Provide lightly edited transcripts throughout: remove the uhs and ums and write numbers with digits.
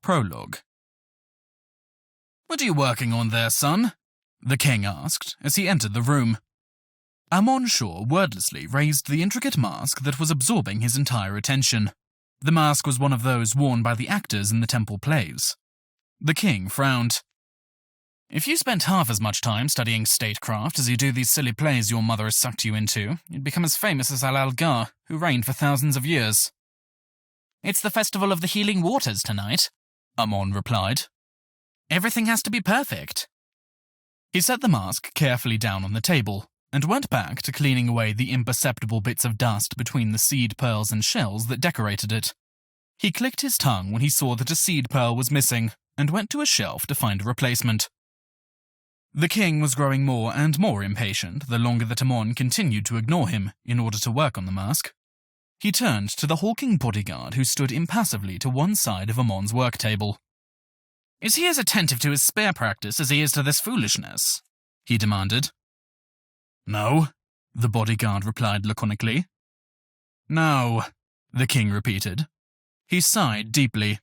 Prologue. "What are you working on there, son?" the king asked as he entered the room. Amon Shaw wordlessly raised the intricate mask that was absorbing his entire attention. The mask was one of those worn by the actors in the temple plays. The king frowned. "If you spent half as much time studying statecraft as you do these silly plays your mother has sucked you into, you'd become as famous as Al-Algar, who reigned for thousands of years." "It's the Festival of the Healing Waters tonight," Amon replied. "Everything has to be perfect." He set the mask carefully down on the table and went back to cleaning away the imperceptible bits of dust between the seed pearls and shells that decorated it. He clicked his tongue when he saw that a seed pearl was missing and went to a shelf to find a replacement. The king was growing more and more impatient the longer that Amon continued to ignore him in order to work on the mask. He turned to the hulking bodyguard who stood impassively to one side of Amon's work table. "Is he as attentive to his spear practice as he is to this foolishness?" he demanded. "No," the bodyguard replied laconically. "No," the king repeated. He sighed deeply.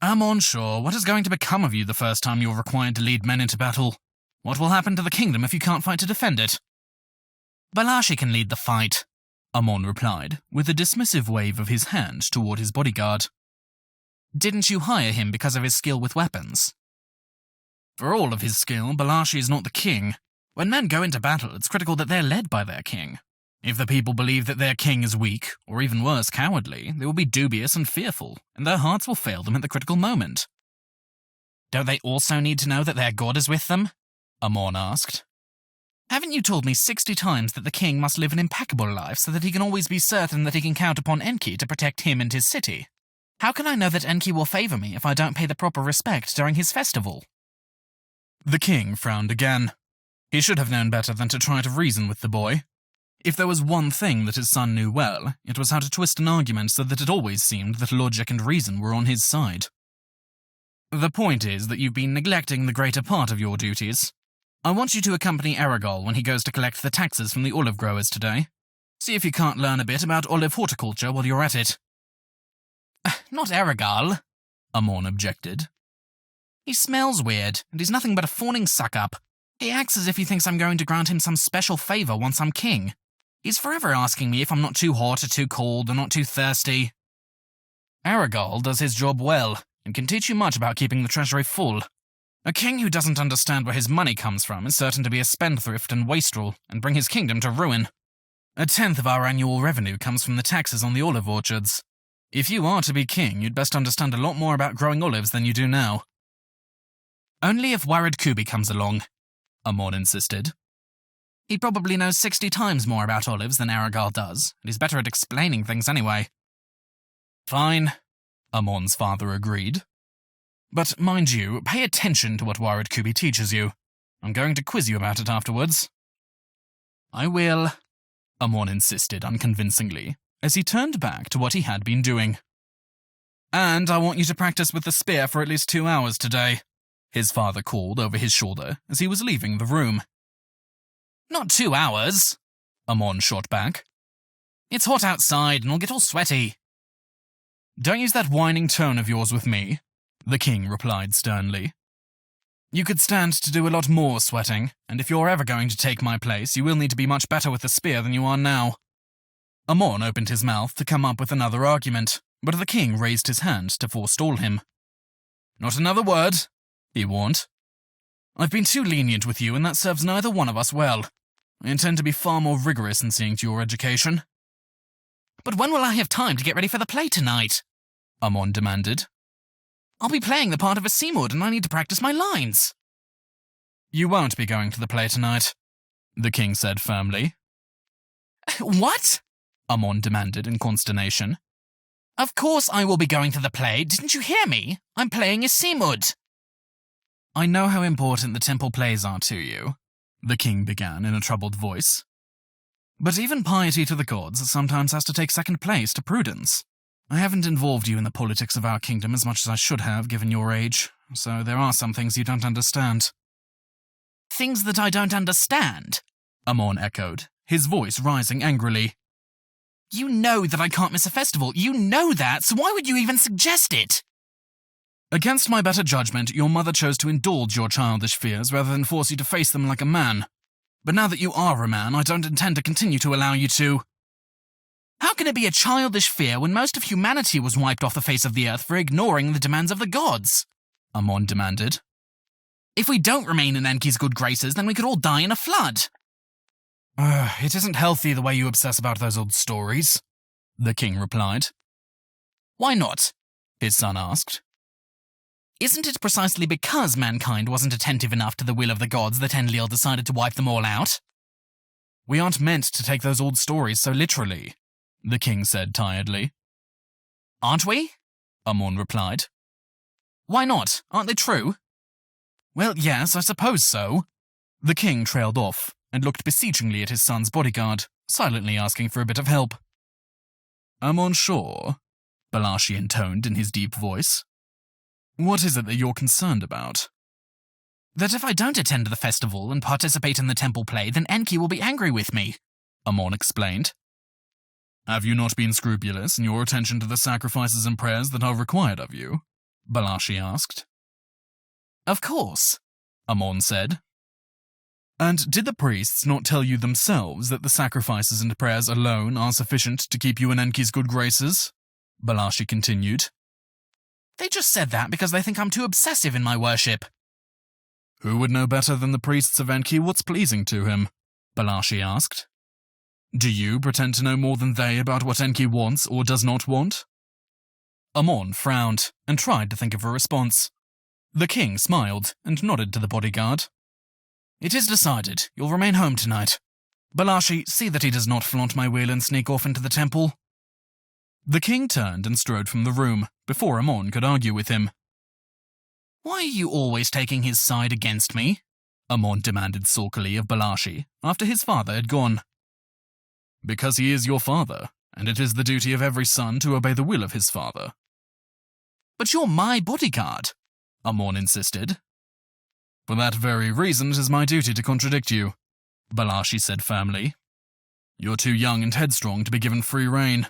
"Amon Shaw, what is going to become of you the first time you're required to lead men into battle? What will happen to the kingdom if you can't fight to defend it?" "Balashi can lead the fight," Amon replied, with a dismissive wave of his hand toward his bodyguard. "Didn't you hire him because of his skill with weapons?" "For all of his skill, Balashi is not the king. When men go into battle, it's critical that they're led by their king. If the people believe that their king is weak, or even worse, cowardly, they will be dubious and fearful, and their hearts will fail them at the critical moment." "Don't they also need to know that their god is with them?" Amon asked. "Haven't you told me 60 times that the king must live an impeccable life so that he can always be certain that he can count upon Enki to protect him and his city? How can I know that Enki will favor me if I don't pay the proper respect during his festival?" The king frowned again. He should have known better than to try to reason with the boy. If there was one thing that his son knew well, it was how to twist an argument so that it always seemed that logic and reason were on his side. "The point is that you've been neglecting the greater part of your duties. I want you to accompany Eridu when he goes to collect the taxes from the olive growers today. See if you can't learn a bit about olive horticulture while you're at it." "Not Eridu," Amon objected. "He smells weird, and he's nothing but a fawning suck-up. He acts as if he thinks I'm going to grant him some special favor once I'm king. He's forever asking me if I'm not too hot or too cold or not too thirsty." "Eridu does his job well, and can teach you much about keeping the treasury full. A king who doesn't understand where his money comes from is certain to be a spendthrift and wastrel, and bring his kingdom to ruin. 1/10 of our annual revenue comes from the taxes on the olive orchards. If you are to be king, you'd best understand a lot more about growing olives than you do now." "Only if Warid Kubi comes along," Amon insisted. "He probably knows 60 times more about olives than Eridu does, and he's better at explaining things anyway." "Fine," Amon's father agreed. "But mind you, pay attention to what Warid Kubi teaches you. I'm going to quiz you about it afterwards." "I will," Amon insisted unconvincingly, as he turned back to what he had been doing. "And I want you to practice with the spear for at least 2 hours today," his father called over his shoulder as he was leaving the room. "Not 2 hours," Amon shot back. "It's hot outside and I'll get all sweaty." "Don't use that whining tone of yours with me," the king replied sternly. "You could stand to do a lot more sweating, and if you're ever going to take my place, you will need to be much better with the spear than you are now." Amon opened his mouth to come up with another argument, but the king raised his hand to forestall him. "Not another word," he warned. "I've been too lenient with you, and that serves neither one of us well. I intend to be far more rigorous in seeing to your education." "But when will I have time to get ready for the play tonight?" Amon demanded. "I'll be playing the part of a Simud, and I need to practice my lines." "You won't be going to the play tonight," the king said firmly. "What?" Amon demanded in consternation. "Of course I will be going to the play. Didn't you hear me? I'm playing a Simud." "I know how important the temple plays are to you," the king began in a troubled voice. "But even piety to the gods sometimes has to take second place to prudence. I haven't involved you in the politics of our kingdom as much as I should have, given your age, so there are some things you don't understand." "Things that I don't understand?" Amon echoed, his voice rising angrily. "You know that I can't miss a festival. You know that, so why would you even suggest it?" Against my better judgment, your mother chose to indulge your childish fears rather than force you to face them like a man. But now that you are a man, I don't intend to continue to allow you to. How can it be a childish fear when most of humanity was wiped off the face of the earth for ignoring the demands of the gods? Amon demanded. If we don't remain in Enki's good graces, then we could all die in a flood. It isn't healthy the way you obsess about those old stories, the king replied. Why not? His son asked. Isn't it precisely because mankind wasn't attentive enough to the will of the gods that Enlil decided to wipe them all out? We aren't meant to take those old stories so literally, the king said tiredly. Aren't we? Amon replied. Why not? Aren't they true? Well, yes, I suppose so. The king trailed off and looked beseechingly at his son's bodyguard, silently asking for a bit of help. Amon sure, Balashi intoned in his deep voice. What is it that you're concerned about? That if I don't attend the festival and participate in the temple play, then Enki will be angry with me, Amon explained. Have you not been scrupulous in your attention to the sacrifices and prayers that are required of you? Balashi asked. Of course, Amon said. And did the priests not tell you themselves that the sacrifices and prayers alone are sufficient to keep you in Enki's good graces? Balashi continued. They just said that because they think I'm too obsessive in my worship. Who would know better than the priests of Enki what's pleasing to him? Balashi asked. Do you pretend to know more than they about what Enki wants or does not want? Amon frowned and tried to think of a response. The king smiled and nodded to the bodyguard. It is decided. You'll remain home tonight. Balashi, see that he does not flaunt my will and sneak off into the temple. The king turned and strode from the room, before Amon could argue with him. Why are you always taking his side against me? Amon demanded sulkily of Balashi, after his father had gone. Because he is your father, and it is the duty of every son to obey the will of his father. But you're my bodyguard, Amon insisted. For that very reason it is my duty to contradict you, Balashi said firmly. You're too young and headstrong to be given free rein.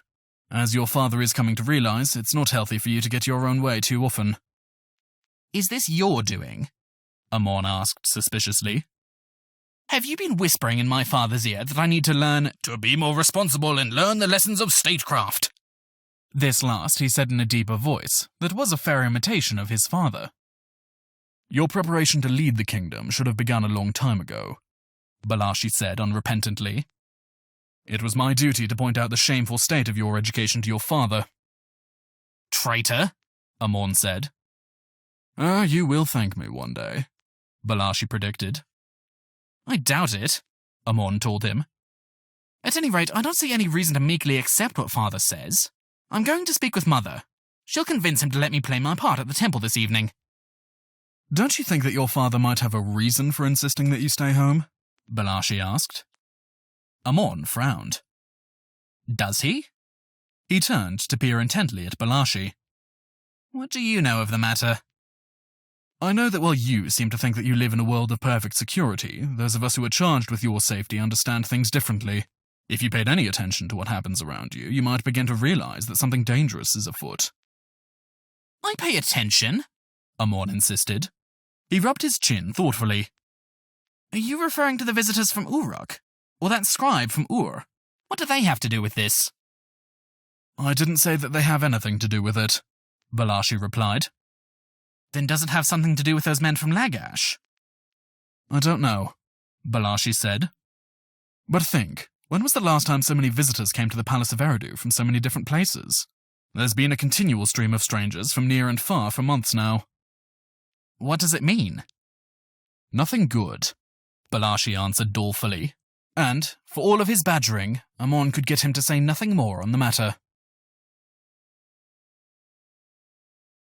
As your father is coming to realize, it's not healthy for you to get your own way too often. Is this your doing? Amon asked suspiciously. Have you been whispering in my father's ear that I need to learn to be more responsible and learn the lessons of statecraft? This last he said in a deeper voice that was a fair imitation of his father. Your preparation to lead the kingdom should have begun a long time ago, Balashi said unrepentantly. It was my duty to point out the shameful state of your education to your father. Traitor, Amon said. You will thank me one day, Balashi predicted. I doubt it, Amon told him. At any rate, I don't see any reason to meekly accept what father says. I'm going to speak with mother. She'll convince him to let me play my part at the temple this evening. Don't you think that your father might have a reason for insisting that you stay home? Balashi asked. Amon frowned. Does he? He turned to peer intently at Balashi. What do you know of the matter? I know that while you seem to think that you live in a world of perfect security, those of us who are charged with your safety understand things differently. If you paid any attention to what happens around you, you might begin to realize that something dangerous is afoot. I pay attention, Amon insisted. He rubbed his chin thoughtfully. Are you referring to the visitors from Uruk? Or that scribe from Ur? What do they have to do with this? I didn't say that they have anything to do with it, Balashi replied. Then does it have something to do with those men from Lagash? I don't know, Balashi said. But think, when was the last time so many visitors came to the palace of Eridu from so many different places? There's been a continual stream of strangers from near and far for months now. What does it mean? Nothing good, Balashi answered dolefully. And, for all of his badgering, Amon could get him to say nothing more on the matter.